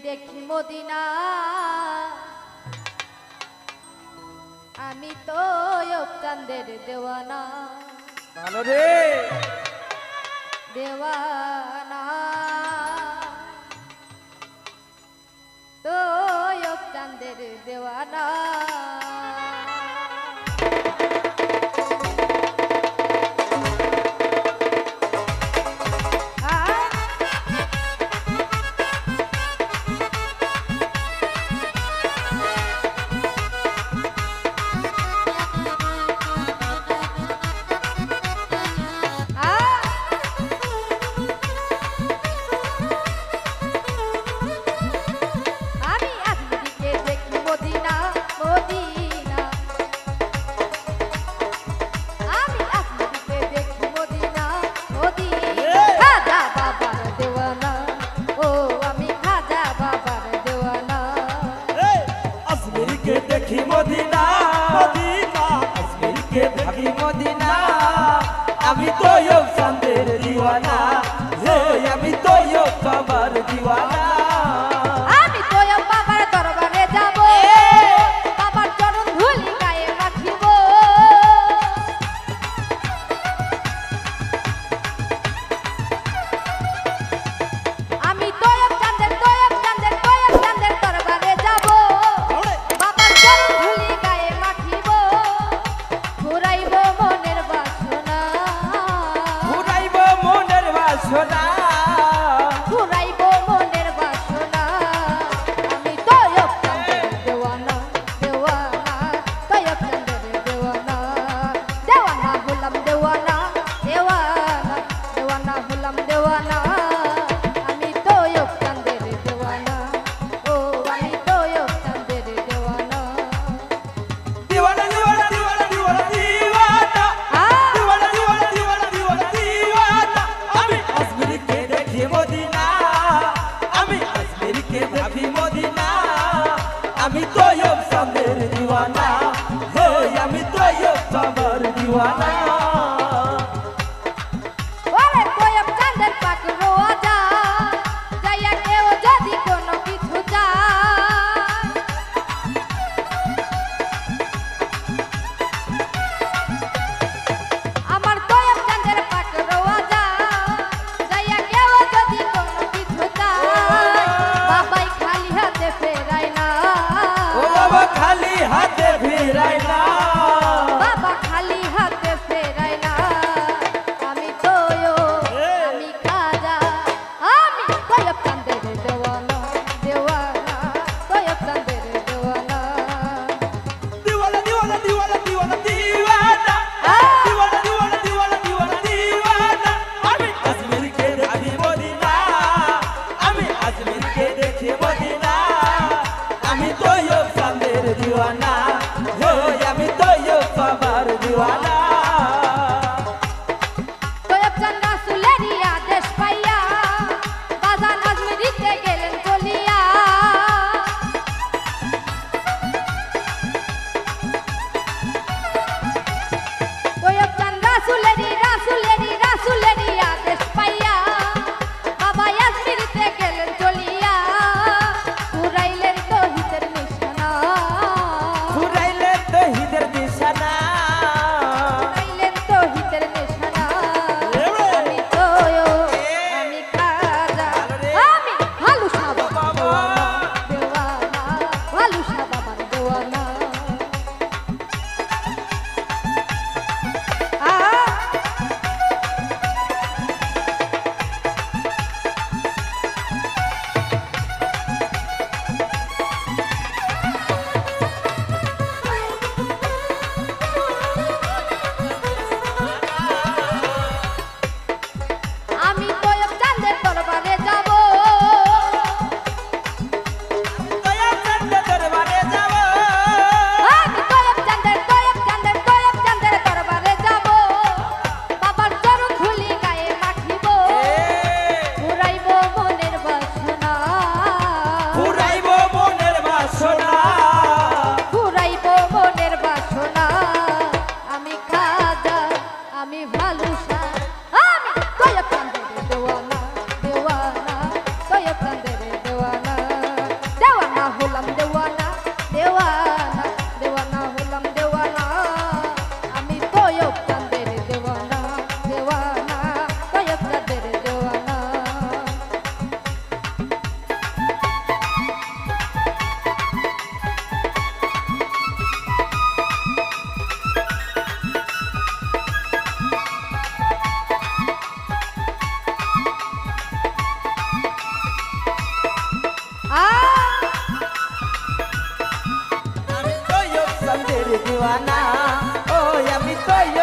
দেখি মদিনা আমি তো চাঁদের দেওয়ানা ভালো রে দেওয়ানা তো চাঁদের দেওয়ানা দেখি মদিনা মদিনা আজমির কে দেখি মদিনা আমি তো চাঁদের দিওয়ানা হে আমি তো বাবার দিওয়ানা আমি তো বাবার দরবারে যাব বাবার চরণ ধুলি গায়ে মাখিব আমি তো চাঁদের দরবারে যাব বাবার চরণ ধুলি গায়ে মাখিব ঘুরাইব মনের বাসনা ঘুরাইব মনের বাসনা ঘুরাইব মনের বাসনা আমি তয়ব চাঁদের দেওয়ানা দেওয়ানা তয়ব চাঁদের দেওয়ানা দেওয়ানা হলাম দেওয়ানা দেওয়ানা দেওয়ানা হলাম দেওয়ানা আমি তয়ব চাঁদের দেওয়ানা ও আমি তয়ব চাঁদের দেওয়ানা দিওয়ানা দিওয়ানা দিওয়ানা দিওয়ানা দিওয়ানা দিওয়ানা দিওয়ানা দিওয়ানা দিওয়ানা দিওয়ানা আমি আজমির কে দেখি মদিনা আমি আজমির কে দেখি মদিনা আমি তো চাঁদের দিওয়ানা হে আমি তো বাবার দিওয়ানা ওরে তয়ব চাঁদের পাক রোয়া যা যাইয়া কেউ যদি কোনো কিছু চায় আমার তয়ব চাঁদের পাক রোয়া যা যাইয়া কেউ যদি কোনো কিছু চায় বাবাই খালি হাতে ফেরায় না ও বাবা খালি হাতে ফিরাই না বাবা খালি হাতে ফেরায় দিওয়ানা, ও আমি তো